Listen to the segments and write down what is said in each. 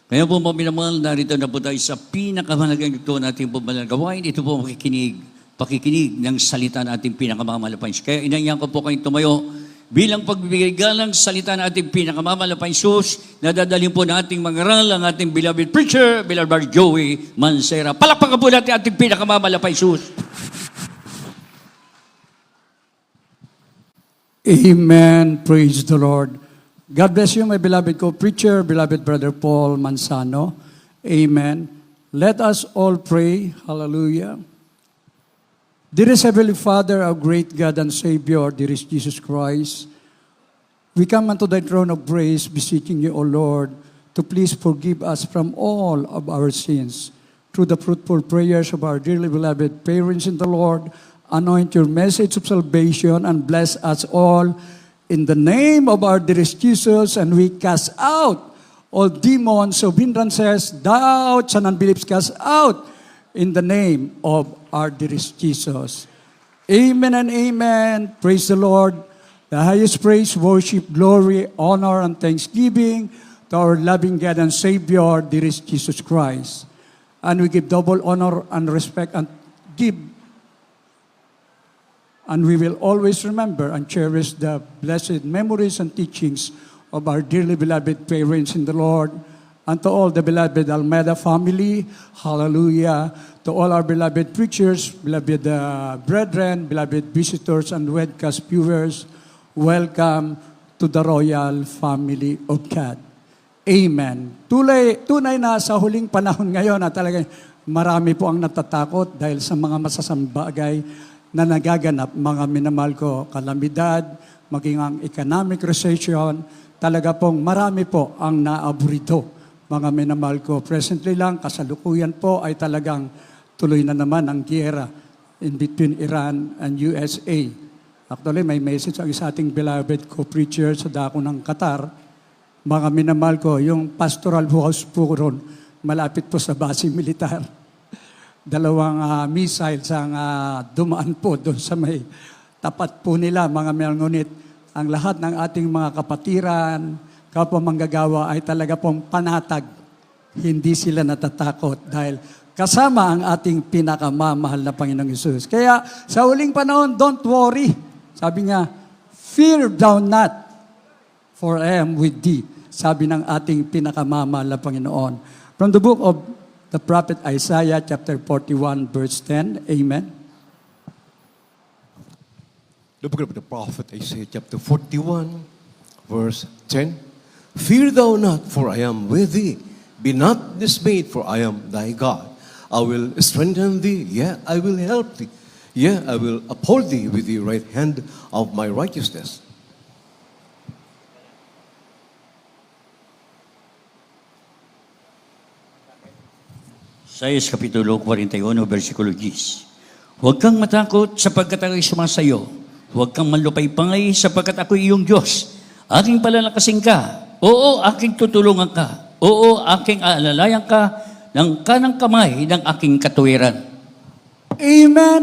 Kaya po mga minamahal, narito na po tayo sa pinakamahalagang ito natin po gawain. Ito po pakikinig ng salita ng ating pinakamamalapan. Kaya inanyan ko po kayong tumayo bilang pagbibigay galang sa salita ng ating pinakamamalapan Sus na dadalhin po nating mangaral ang ating beloved preacher, beloved Joey Mancera. Palakpakan po natin ating pinakamamalapan Sus. Amen. Praise the Lord. God bless you, my beloved co-preacher, beloved Brother Paul Manzano. Amen. Let us all pray. Hallelujah. Dearest Heavenly Father, our great God and Savior, dearest Jesus Christ, we come unto thy throne of grace, beseeching you, O Lord, to please forgive us from all of our sins. Through the fruitful prayers of our dearly beloved parents in the Lord, anoint your message of salvation and bless us all in the name of our dearest Jesus, and we cast out all demons of hindrances, doubts, and unbeliefs, cast out in the name of our dearest Jesus. Amen and amen. Praise the Lord. The highest praise, worship, glory, honor, and thanksgiving to our loving God and Savior, dearest Jesus Christ. And we give double honor and respect and we will always remember and cherish the blessed memories and teachings of our dearly beloved parents in the Lord, and to all the beloved Almeida family, hallelujah, to all our beloved preachers, beloved brethren, beloved visitors and webcast viewers, welcome to the royal family of God. Amen. Tunay na sa huling panahon ngayon na talagang marami po ang natatakot dahil sa mga masasambagay na nagaganap, mga minamahal ko, kalamidad, maging ang economic recession, talaga pong marami po ang naaburito, mga minamahal ko. Presently lang, kasalukuyan po ay talagang tuloy na naman ang giyera in between Iran and USA. Actually, may message ang isa ating beloved co-preacher sa dako ng Qatar. Mga minamahal ko, yung pastoral house po ron, malapit po sa base militar. Dalawang missiles ang dumaan po doon sa may tapat po nila, mga ngunit ang lahat ng ating mga kapatiran, kapwa manggagawa ay talaga pong panatag. Hindi sila natatakot dahil kasama ang ating pinakamamahal na Panginoong Hesus. Kaya sa huling panahon, don't worry. Sabi nga, fear thou not, for I am with thee. Sabi ng ating pinakamamahal na Panginoon. From the book of the prophet Isaiah, chapter 41, verse 10. Amen. The book of the prophet Isaiah, chapter 41, verse 10. Fear thou not, for I am with thee. Be not dismayed, for I am thy God. I will strengthen thee, yea, I will help thee. Yea, I will uphold thee with the right hand of my righteousness. Isaias Kapitulo 41, versikulo 10. Huwag kang matakot sapagkat ako'y sumasayo. Huwag kang manlupay-pangay sapagkat ako'y iyong Diyos. Aking palalakasin ka. Oo, aking tutulungan ka. Oo, aking aalalayan ka ng kanang kamay ng aking katuwiran. Amen.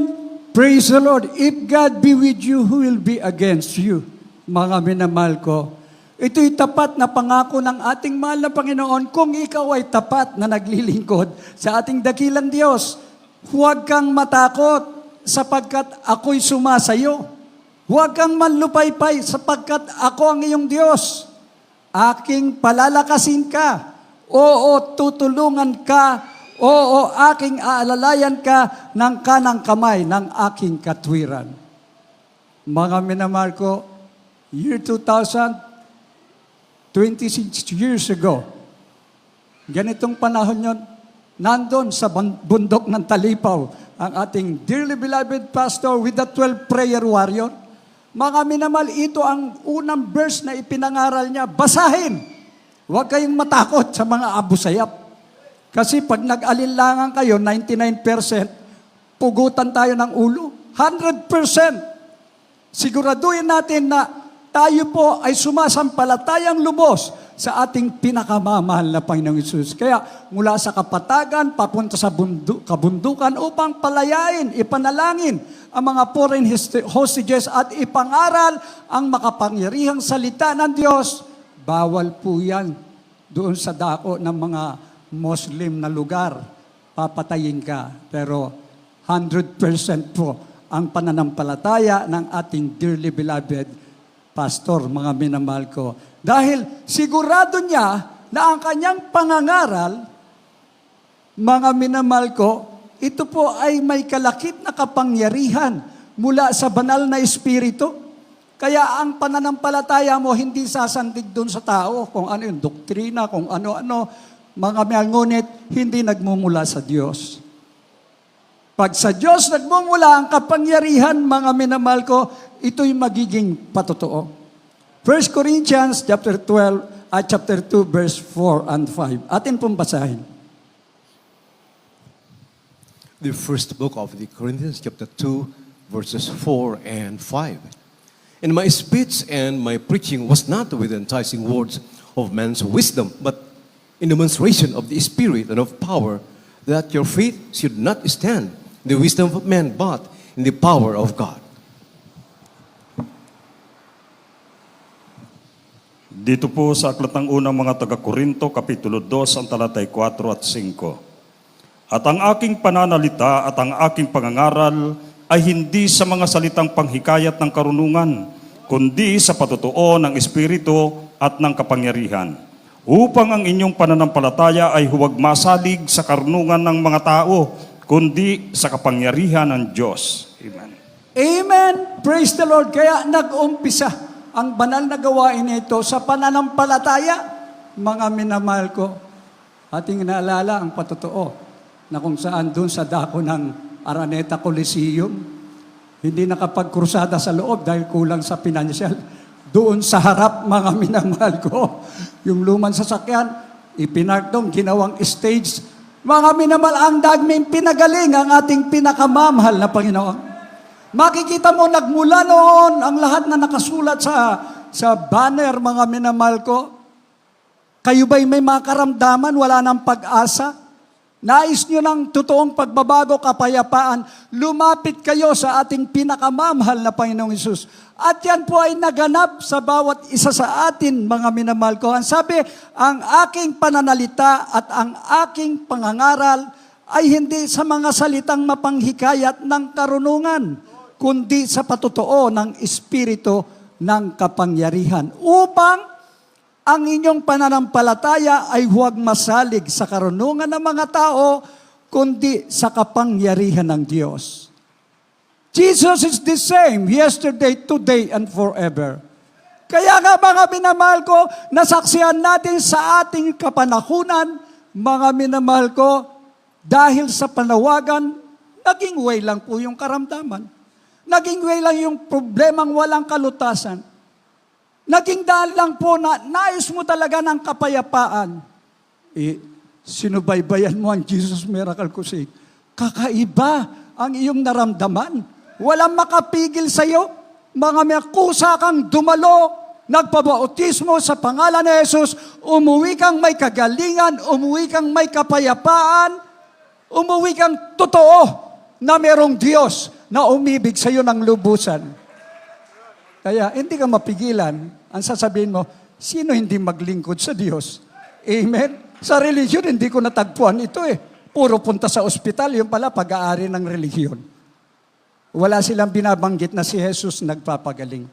Praise the Lord. If God be with you, who will be against you? Mga minamahal ko, ito'y tapat na pangako ng ating mahal na Panginoon kung ikaw ay tapat na naglilingkod sa ating dakilang Diyos. Huwag kang matakot sapagkat ako'y sumasayo. Huwag kang manlupaypay sapagkat ako ang iyong Diyos. Aking palalakasin ka. Oo, tutulungan ka. Oo, aking aalalayan ka ng kanang kamay ng aking katwiran. Mga minamahal ko, year 2000, 26 years ago, ganitong panahon yon, nandun sa bundok ng Talipaw, ang ating dearly beloved pastor with the 12 prayer warrior. Mga minamahal, ito ang unang verse na ipinangaral niya, basahin. Huwag kayong matakot sa mga abusayap. Kasi pag nag-alinlangan kayo, 99%, pugutan tayo ng ulo. 100%. Siguraduhin natin na tayo po ay sumasampalatayang lubos sa ating pinakamamahal na Panginoong Hesus. Kaya mula sa kapatagan, papunta sa kabundukan upang palayain, ipanalangin ang mga foreign hostages at ipangaral ang makapangyarihang salita ng Diyos. Bawal po yan. doon sa dako ng mga Muslim na lugar, papatayin ka. Pero 100% po ang pananampalataya ng ating dearly beloved pastor, mga minamahal ko. Dahil sigurado niya na ang kanyang pangangaral, mga minamahal ko, ito po ay may kalakip na kapangyarihan mula sa banal na espiritu. Kaya ang pananampalataya mo hindi sasandig doon sa tao kung ano yung doktrina, kung ano-ano, mga ngunit hindi nagmumula sa Diyos. Pag sa Diyos nagmumula ang kapangyarihan, mga minamahal ko, ito'y magiging patotoo. 1 Corinthians chapter 2, verse 4 and 5. Atin pong basahin. The first book of the Corinthians, chapter 2, verses 4 and 5. And my speech and my preaching was not with enticing words of man's wisdom, but in demonstration of the Spirit and of power, that your faith should not stand in the wisdom of man, but in the power of God. Dito po sa Aklat ng Unang mga taga-Korinto, Kapitulo 2, ang talatay 4 at 5. At ang aking pananalita at ang aking pangangaral ay hindi sa mga salitang panghikayat ng karunungan, kundi sa patotoo ng Espiritu at ng kapangyarihan, upang ang inyong pananampalataya ay huwag masalig sa karunungan ng mga tao, kundi sa kapangyarihan ng Diyos. Amen. Amen! Praise the Lord! Kaya nag-umpisa ang banal na gawain ito sa pananampalataya, mga minamahal ko. Ating naalala ang patotoo na kung saan doon sa dako ng Araneta Coliseum, hindi nakapagkrusada sa loob dahil kulang sa pinansyal. Doon sa harap, mga minamahal ko, yung lumang sasakyan, ipinark doon, ginawang stage. Mga minamahal, ang dagming pinagaling ang ating pinakamamahal na Panginoon. Makikita mo, nagmula noon ang lahat na nakasulat sa banner, mga minamahal ko. Kayo ba'y may mga karamdaman, wala nang pag-asa? Nais nyo ng totoong pagbabago, kapayapaan, lumapit kayo sa ating pinakamamahal na Panginoong Hesus. At yan po ay naganap sa bawat isa sa atin, mga minamahal ko. Ang sabi, ang aking pananalita at ang aking pangangaral ay hindi sa mga salitang mapanghikayat ng karunungan, kundi sa patotoo ng Espiritu ng kapangyarihan, upang ang inyong pananampalataya ay huwag masalig sa karunungan ng mga tao, kundi sa kapangyarihan ng Diyos. Jesus is the same yesterday, today, and forever. Kaya nga mga minamahal ko, nasaksihan natin sa ating kapanahunan, mga minamahal ko, dahil sa panawagan, naging way lang po yung karamdaman. Naging way lang yung problemang walang kalutasan. Naging dahil lang po na nais mo talaga ng kapayapaan. Sinubaybayan mo ang Jesus Miracle Crusade. Kakaiba ang iyong naramdaman. Walang makapigil sa iyo. Mga may kusa kang dumalo, nagpabautismo sa pangalan ni Jesus, umuwi kang may kagalingan, umuwi kang may kapayapaan, umuwi kang totoo na merong Diyos na umibig sa iyo ng lubusan. Kaya hindi ka mapigilan. Ang sasabihin mo, sino hindi maglingkod sa Diyos? Amen? Sa religion, hindi ko natagpuan ito eh. Puro punta sa ospital, yung pala pag-aari ng religion. Wala silang binabanggit na si Jesus nagpapagaling.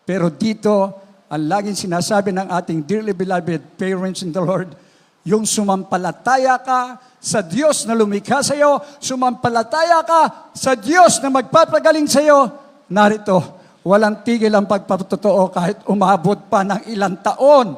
Pero dito, ang laging sinasabi ng ating dearly beloved parents in the Lord, yung sumampalataya ka sa Diyos na lumikha sa iyo, sumampalataya ka sa Diyos na magpapagaling sa iyo, narito, walang tigil ang pagpapatotoo kahit umabot pa ng ilang taon.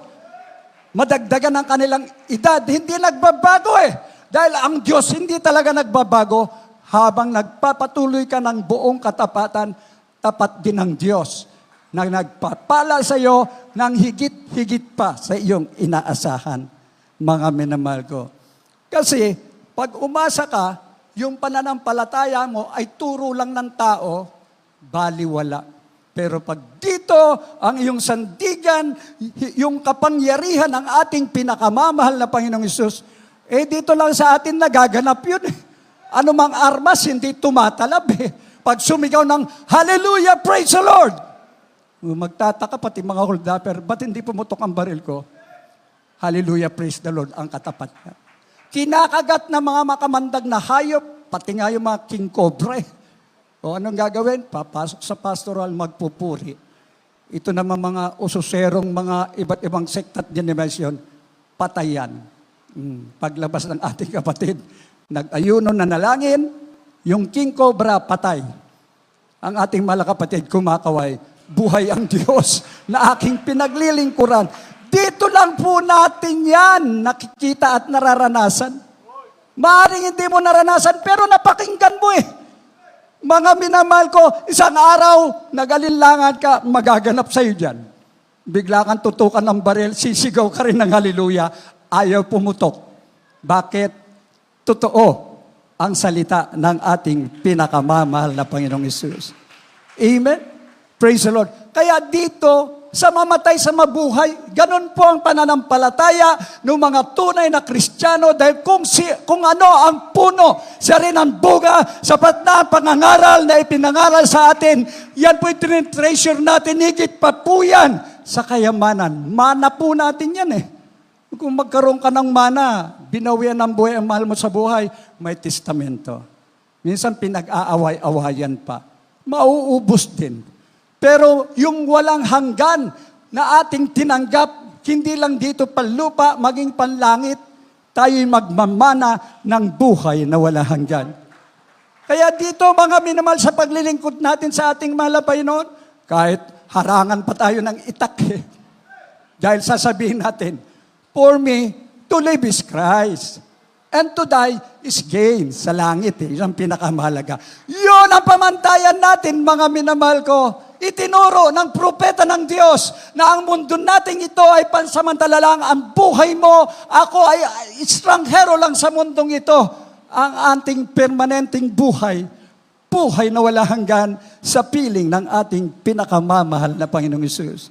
Madagdagan ang kanilang edad, hindi nagbabago eh. Dahil ang Diyos hindi talaga nagbabago, habang nagpapatuloy ka ng buong katapatan, tapat din ang Diyos na nagpapala sa iyo ng higit-higit pa sa iyong inaasahan, mga minamahal ko. Kasi pag umasa ka, yung pananampalataya mo ay turo lang ng tao, baliwala. Pero pag dito, ang iyong sandigan, yung kapangyarihan ng ating pinakamamahal na Panginoong Hesus, dito lang sa atin nagaganap yun. Ano mang armas, hindi tumatalab eh. Pag sumigaw ng, Hallelujah, praise the Lord! Magtataka pati mga holdapper, ba't hindi pumutok ang baril ko? Hallelujah, praise the Lord, ang katapat niya. Kinakagat ng mga makamandag na hayop, pati nga yung mga king cobra. O anong gagawin? Papasok sa pastoral, magpupuri. Ito naman mga ususerong mga iba't ibang sekta at denominasyon, patayan. Paglabas ng ating kapatid, nag-ayuno na nalangin, yung king cobra patay. Ang ating mga kapatid kumakaway, buhay ang Diyos na aking pinaglilingkuran. Dito lang po natin yan nakikita at nararanasan. Maaaring hindi mo naranasan, pero napakinggan mo eh. Mga minamahal ko, isang araw, nag-alinlangan ka, magaganap sa'yo dyan. Bigla kang tutukan ng baril, sisigaw ka rin ng haleluya, ayaw pumutok. Bakit? Totoo ang salita ng ating pinakamamahal na Panginoong Hesus. Amen? Praise the Lord. Kaya dito, sa mamatay sa mabuhay, ganun po ang pananampalataya ng mga tunay na Kristiyano dahil kung ano ang puno, siya rin ang bunga, sapat na ang pangangaral na ipinangaral sa atin, yan po yung treasure natin, higit pa po yan sa kayamanan. Mana po natin yan eh. Kung magkaroon ka ng mana, binawian ng buhay ang mahal mo sa buhay, may testamento. Minsan pinag-aaway-awayan pa. Mauubos din. Pero yung walang hanggan na ating tinanggap, hindi lang dito panlupa, maging panlangit, tayo'y magmamana ng buhay na walang hanggan. Kaya dito mga minamahal sa paglilingkod natin sa ating mahal na Panginoon, kahit harangan pa tayo ng itak eh. Dahil sasabihin natin, for me, to live is Christ. And to die is gain sa langit eh. Yun ang pinakamahalaga. Yun ang pamantayan natin mga minamahal ko. Itinuro ng propeta ng Diyos na ang mundo nating ito ay pansamantala lang. Ang buhay mo, ako ay estranghero lang sa mundong ito. Ang ating permanenteng buhay, buhay na wala hanggan sa piling ng ating pinakamamahal na Panginoong Hesus.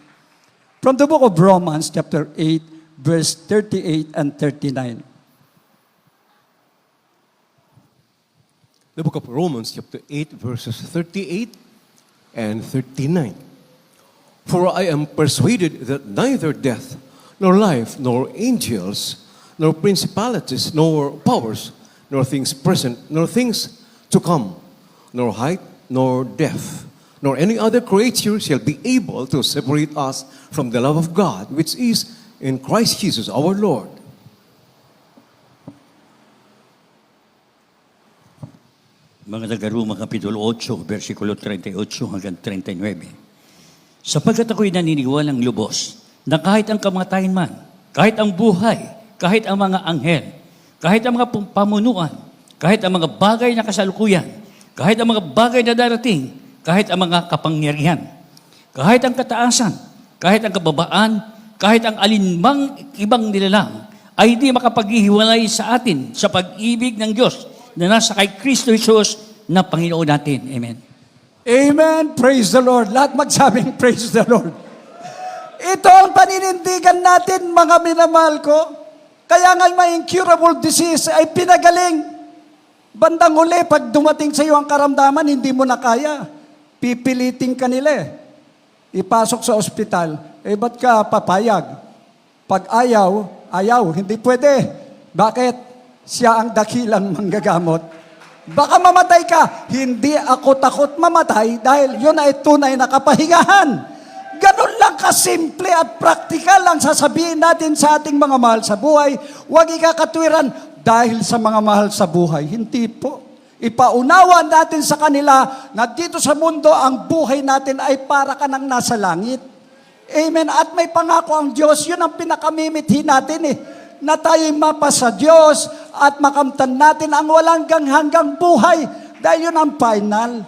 From the book of Romans, chapter 8, verse 38 and 39. The book of Romans, chapter 8, verses 38 and 39. For I am persuaded that neither death, nor life, nor angels, nor principalities, nor powers, nor things present, nor things to come, nor height, nor depth, nor any other creature shall be able to separate us from the love of God, which is in Christ Jesus our Lord. Mga taga-Roma, Kapitulo 8, versikulo 38 hanggang 39. Sapagkat ako'y naniniwalang lubos na kahit ang kamatayan man, kahit ang buhay, kahit ang mga anghel, kahit ang mga pamunuan, kahit ang mga bagay na kasalukuyan, kahit ang mga bagay na darating, kahit ang mga kapangyarihan, kahit ang kataasan, kahit ang kababaan, kahit ang alinmang ibang nilalang, ay di makapaghihiwalay sa atin sa pag-ibig ng Diyos na nasa kay Kristo Jesus na Panginoon natin. Amen. Amen. Praise the Lord. Lahat magsabing praise the Lord. Ito ang paninindigan natin, mga minamahal ko. Kaya nga may incurable disease ay pinagaling. Bandang huli, pag dumating sa iyo ang karamdaman, hindi mo na kaya. Pipilitin ka nila eh. Ipasok sa ospital. Eh, ba't ka papayag? Pag ayaw, hindi pwede. Bakit? Siya ang dakilang manggagamot. Baka mamatay ka. Hindi ako takot mamatay dahil yun ay tunay na kapahingahan. Ganun lang kasimple at praktikal ang sasabihin natin sa ating mga mahal sa buhay. Huwag ikakatwiran dahil sa mga mahal sa buhay. Hindi po. Ipaunawa natin sa kanila na dito sa mundo ang buhay natin ay para ka nang nasa langit. Amen. At may pangako ang Diyos. Yun ang pinakamimithi natin eh. Na tayo'y mapa sa Diyos at makamtan natin ang walang hanggang buhay. Dahil yun ang final,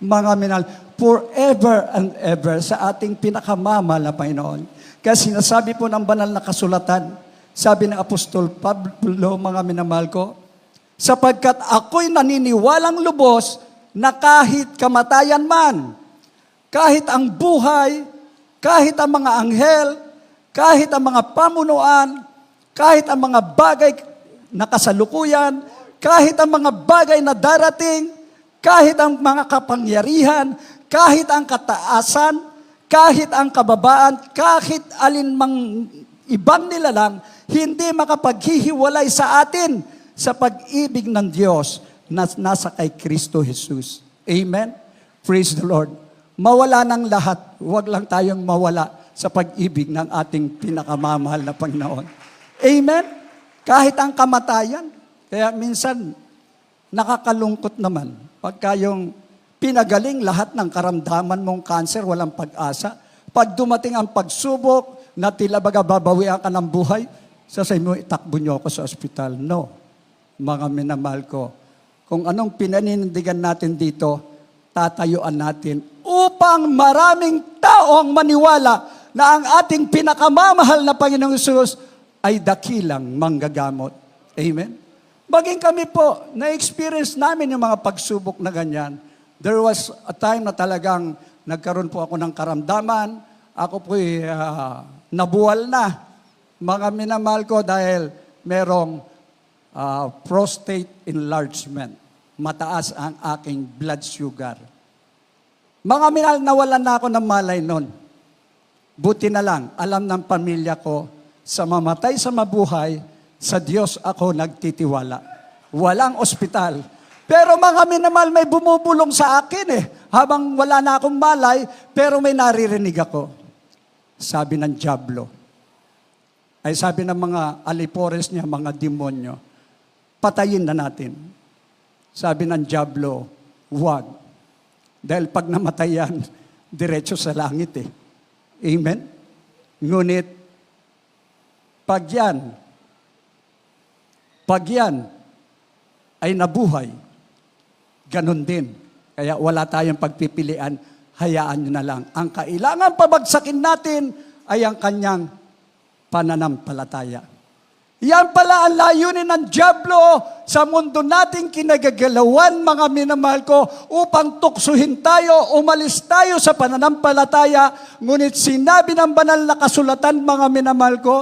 mga minal, forever and ever sa ating pinakamamahal na Panginoon. Kaya sinasabi po ng banal na kasulatan, sabi ng Apostol Pablo, mga minamahal ko, sapagkat ako'y naniniwalang lubos na kahit kamatayan man, kahit ang buhay, kahit ang mga anghel, kahit ang mga pamunuan, kahit ang mga bagay na kasalukuyan, kahit ang mga bagay na darating, kahit ang mga kapangyarihan, kahit ang kataasan, kahit ang kababaan, kahit alinmang ibang nilalang, hindi makapaghihiwalay sa atin sa pag-ibig ng Diyos na nasa kay Kristo Jesus. Amen? Praise the Lord. Mawala ng lahat, huwag lang tayong mawala sa pag-ibig ng ating pinakamamahal na Panginoon. Amen? Kahit ang kamatayan. Kaya minsan, nakakalungkot naman. Pagka yung pinagaling lahat ng karamdaman mong cancer, walang pag-asa. Pag dumating ang pagsubok, na tila baga babawian ka ng buhay, sasabihin mo, itakbo niyo ako sa ospital. No. Mga minamahal ko, kung anong pinaninindigan natin dito, tatayuan natin upang maraming tao ang maniwala na ang ating pinakamamahal na Panginoong Hesus ay dakilang manggagamot. Amen? Maging kami po, na-experience namin yung mga pagsubok na ganyan. There was a time na talagang nagkaroon po ako ng karamdaman. Ako po'y nabuwal na. Mga minamahal ko dahil merong prostate enlargement. Mataas ang aking blood sugar. Mga minahal, nawalan na ako ng malay noon. Buti na lang, alam ng pamilya ko, sa mamatay sa mabuhay, sa Diyos ako nagtitiwala. Walang ospital. Pero mga minamahal, may bumubulong sa akin habang wala na akong malay, pero may naririnig ako. Sabi ng dyablo. Ay sabi ng mga alipores niya, mga demonyo, patayin na natin. Sabi ng dyablo, huwag. Dahil pag namatay yan, diretso sa langit Amen? Ngunit, pag yan ay nabuhay, ganun din. Kaya wala tayong pagpipilian, hayaan nyo na lang. Ang kailangan pabagsakin natin ay ang kanyang pananampalataya. Yan pala ang layunin ng dyablo sa mundo nating kinagagalawan, mga minamahal ko, upang tuksuhin tayo, umalis tayo sa pananampalataya. Ngunit sinabi ng banal na kasulatan, mga minamahal ko,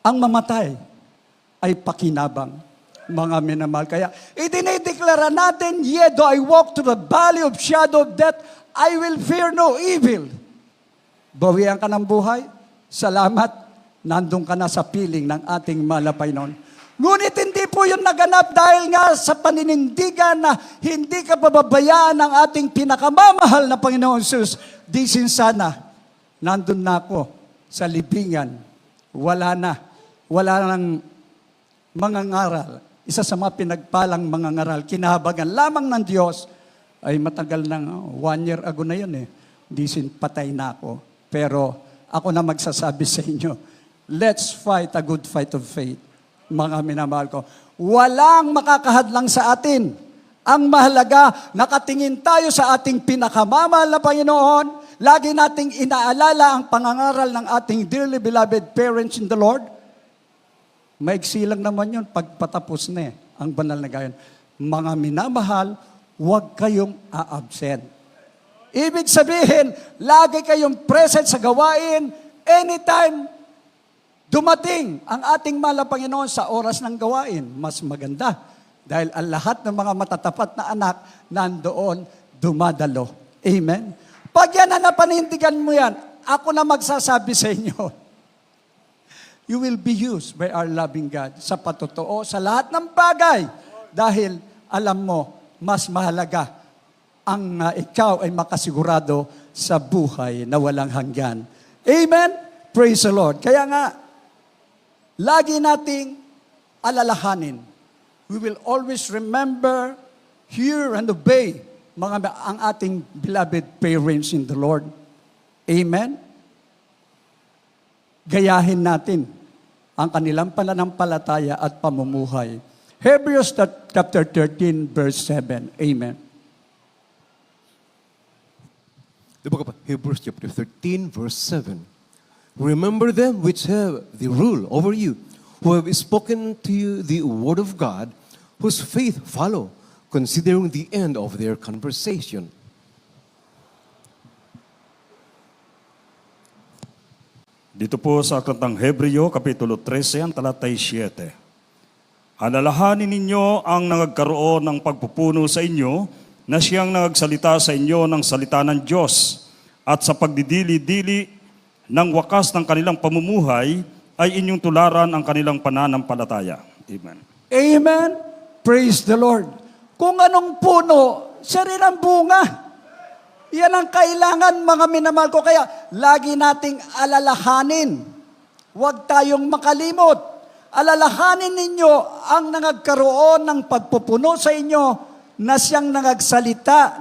ang mamatay ay pakinabang, mga minamahal. Kaya idinideklara natin, yea, though I walk through the valley of shadow of death, I will fear no evil. Bawian ka ng buhay, salamat, nandun ka na sa piling ng ating malapay noon. Ngunit hindi po yun naganap dahil nga sa paninindigan na hindi ka pababayaan ng ating pinakamamahal na Panginoon Jesus. Di sana, nandun na ako sa libingan. Wala nang mga ngaral. Isa sa mga pinagpalang mga ngaral, kinahabagan lamang ng Diyos, ay matagal ng 1 year ago na yun patay na ako. Pero ako na magsasabi sa inyo, let's fight a good fight of faith. Mga minamahal ko, walang makakahadlang sa atin. Ang mahalaga, nakatingin tayo sa ating pinakamamahal na Panginoon. Lagi nating inaalala ang pangangaral ng ating dearly beloved parents in the Lord. Maiksi lang naman yun, pagpatapos na ang banal na gayon. Mga minamahal, huwag kayong a-absent. Ibig sabihin, lagi kayong present sa gawain, anytime dumating ang ating mahal na Panginoon sa oras ng gawain, mas maganda. Dahil ang lahat ng mga matatapat na anak nandoon dumadalo. Amen? Pag yan na napanindigan mo yan, ako na magsasabi sa inyo, you will be used by our loving God sa patotoo, sa lahat ng bagay. Dahil alam mo, mas mahalaga ang ikaw ay makasigurado sa buhay na walang hanggan. Amen? Praise the Lord. Kaya nga, lagi nating alalahanin. We will always remember, hear, and obey ang ating beloved parents in the Lord. Amen? Gayahin natin ang kanilang pananampalataya at pamumuhay. Hebrews chapter 13, verse 7. Amen. The book of Hebrews chapter 13, verse 7. Remember them which have the rule over you, who have spoken to you the word of God, whose faith follow, considering the end of their conversation. Dito po sa aklatang Hebreo, Kapitulo 13, ang talatay 7. Alalahanin ninyo ang nagkaroon ng pagpupuno sa inyo na siyang nagsalita sa inyo ng salita ng Diyos at sa pagdidili-dili ng wakas ng kanilang pamumuhay, ay inyong tularan ang kanilang pananampalataya. Amen. Amen. Praise the Lord. Kung anong puno, siya rin ang bunga. Yan ang kailangan, mga minamahal ko. Kaya lagi nating alalahanin. Huwag tayong makalimot. Alalahanin ninyo ang nangagkaroon ng pagpupuno sa inyo na siyang nangagsalita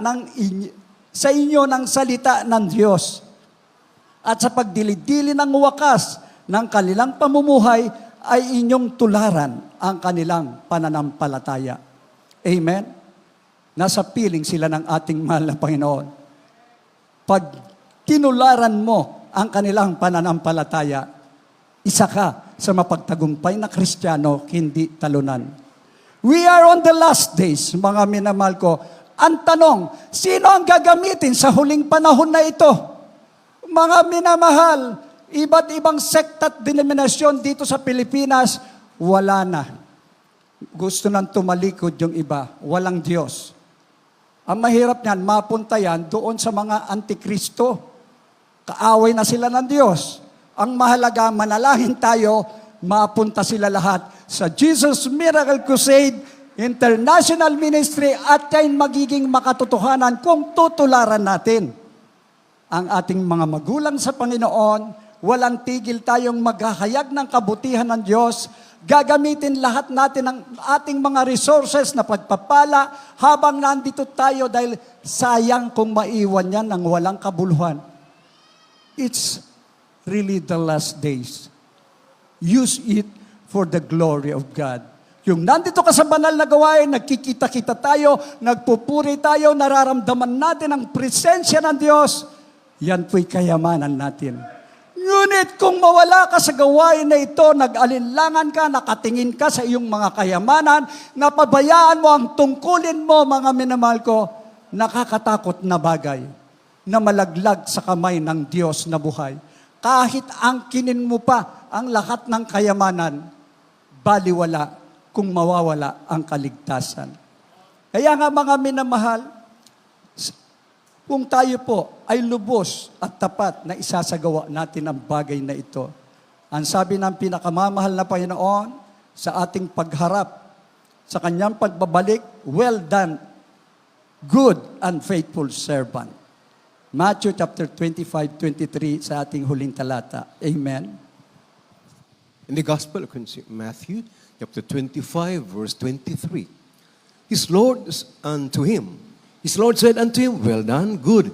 sa inyo ng salita ng Diyos. At sa pagdilid-dili ng wakas ng kanilang pamumuhay ay inyong tularan ang kanilang pananampalataya. Amen? Nasa piling sila ng ating mahal na Panginoon. Pag tinularan mo ang kanilang pananampalataya, isa ka sa mapagtagumpay na Kristiyano, hindi talunan. We are on the last days, mga minamahal ko. Ang tanong, sino ang gagamitin sa huling panahon na ito? Mga minamahal, iba't ibang sekta at denominasyon dito sa Pilipinas, wala na. Gusto nang tumalikod yung iba, walang Diyos. Ang mahirap niyan, mapunta yan doon sa mga antikristo. Kaaway na sila ng Diyos. Ang mahalaga, manalangin tayo, mapunta sila lahat sa Jesus Miracle Crusade International Ministry at yan magiging makatotohanan kung tutularan natin ang ating mga magulang sa Panginoon. Walang tigil tayong maghahayag ng kabutihan ng Diyos. Gagamitin lahat natin ang ating mga resources na pagpapala habang nandito tayo dahil sayang kung maiwan yan ng walang kabuluhan. It's really the last days. Use it for the glory of God. Yung nandito ka sa banal na gawain, nagkikita-kita tayo, nagpupuri tayo, nararamdaman natin ang presensya ng Diyos, yan po'y kayamanan natin. Ngunit kung mawala ka sa gawain na ito, nag-alinlangan ka, nakatingin ka sa iyong mga kayamanan, napabayaan mo ang tungkulin mo, mga minamahal ko, nakakatakot na bagay na malaglag sa kamay ng Diyos na buhay. Kahit angkinin mo pa ang lahat ng kayamanan, baliwala kung mawawala ang kaligtasan. Kaya nga mga minamahal, kung tayo po ay lubos at tapat na isasagawa natin ang bagay na ito, ang sabi ng pinakamamahal na Panginoon sa ating pagharap sa kanyang pagbabalik, well done, good and faithful servant. Matthew chapter 25-23 sa ating huling talata. Amen. In the Gospel according to Matthew, chapter 25, verse 23. His Lord said unto him, well done, good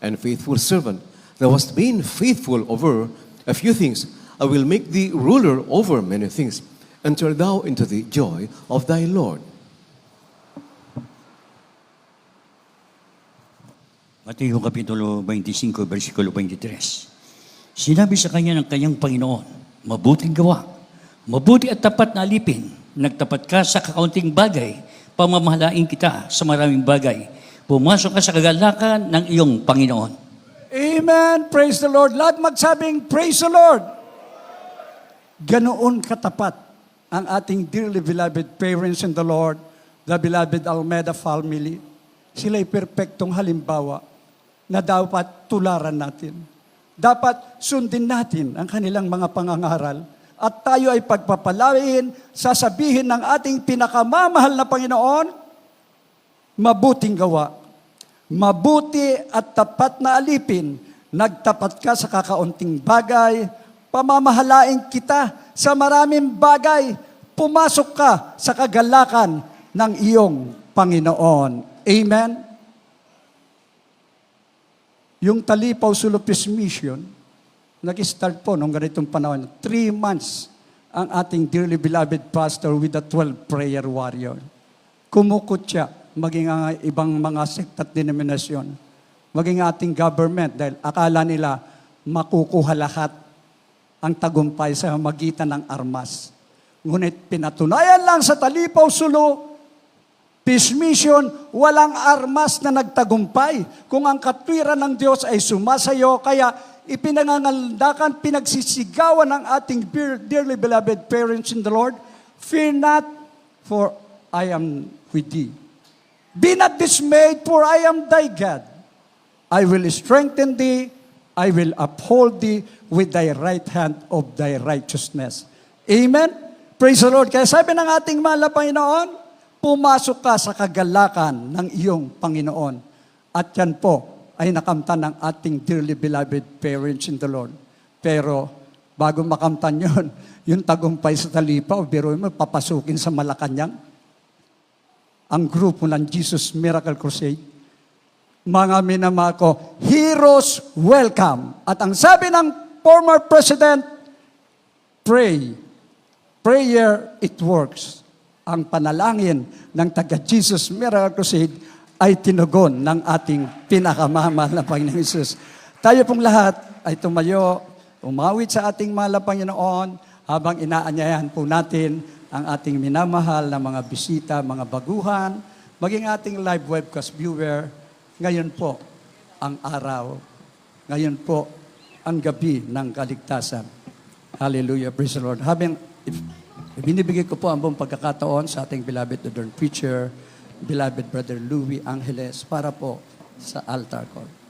and faithful servant. Thou hast been faithful over a few things. I will make thee ruler over many things. Enter thou into the joy of thy Lord. Mateo Kapitulo 25, versikulo 23. Sinabi sa kanya ng kanyang Panginoon, mabuting gawa, mabuti at tapat na alipin, nagtapat ka sa kakaunting bagay, pamamahalain kita sa maraming bagay. Pumasok ka sa kagalakan ng iyong Panginoon. Amen. Praise the Lord. Lahat magsabing, praise the Lord. Ganoon katapat ang ating dearly beloved parents in the Lord, the beloved Almeida family. Sila'y perpektong halimbawa na dapat tularan natin. Dapat sundin natin ang kanilang mga pangangaral at tayo ay pagpapalain, sasabihin ng ating pinakamamahal na Panginoon, mabuting gawa, mabuti at tapat na alipin, nagtapat ka sa kakaunting bagay, pamamahalain kita sa maraming bagay, pumasok ka sa kagalakan ng iyong Panginoon. Amen? Yung Talipaw Sulupis Mission, nag-start po nung ganitong panahon. 3 months ang ating dearly beloved pastor with the 12 prayer warrior. Kumukot siya, maging ang ibang mga sekta at denominasyon, maging ating government, dahil akala nila makukuha lahat ang tagumpay sa magitan ng armas. Ngunit pinatunayan lang sa Talipaw Sulu, Peace Mission, walang armas na nagtagumpay. Kung ang katwiran ng Diyos ay sumasayo, kaya ipinangangaldakan, pinagsisigawan ng ating dearly beloved parents in the Lord, fear not, for I am with thee. Be not dismayed, for I am thy God. I will strengthen thee, I will uphold thee with thy right hand of thy righteousness. Amen? Praise the Lord. Kaya sabi ng ating mahal na Panginoon, pumasok ka sa kagalakan ng iyong Panginoon. At yan po ay nakamtan ng ating dearly beloved parents in the Lord. Pero bago makamtan yun, yung tagumpay sa Talipa, o biro mo, papasukin sa Malacanang, ang grupo ng Jesus Miracle Crusade, mga minamahal ko, heroes welcome. At ang sabi ng former president, pray. Prayer, it works. Ang panalangin ng taga-Jesus Miracle Crusade ay tinugon ng ating pinakamamahal na Panginoon Jesus. Tayo pong lahat ay tumayo, umawit sa ating mahal na Panginoon habang inaanyayahan po natin ang ating minamahal na mga bisita, mga baguhan, maging ating live webcast viewer. Ngayon po ang araw, ngayon po ang gabi ng kaligtasan. Hallelujah, praise the Lord. Binibigay ko po ang buong pagkakataon sa ating beloved Lord preacher, beloved Brother Louis Angeles, para po sa altar call.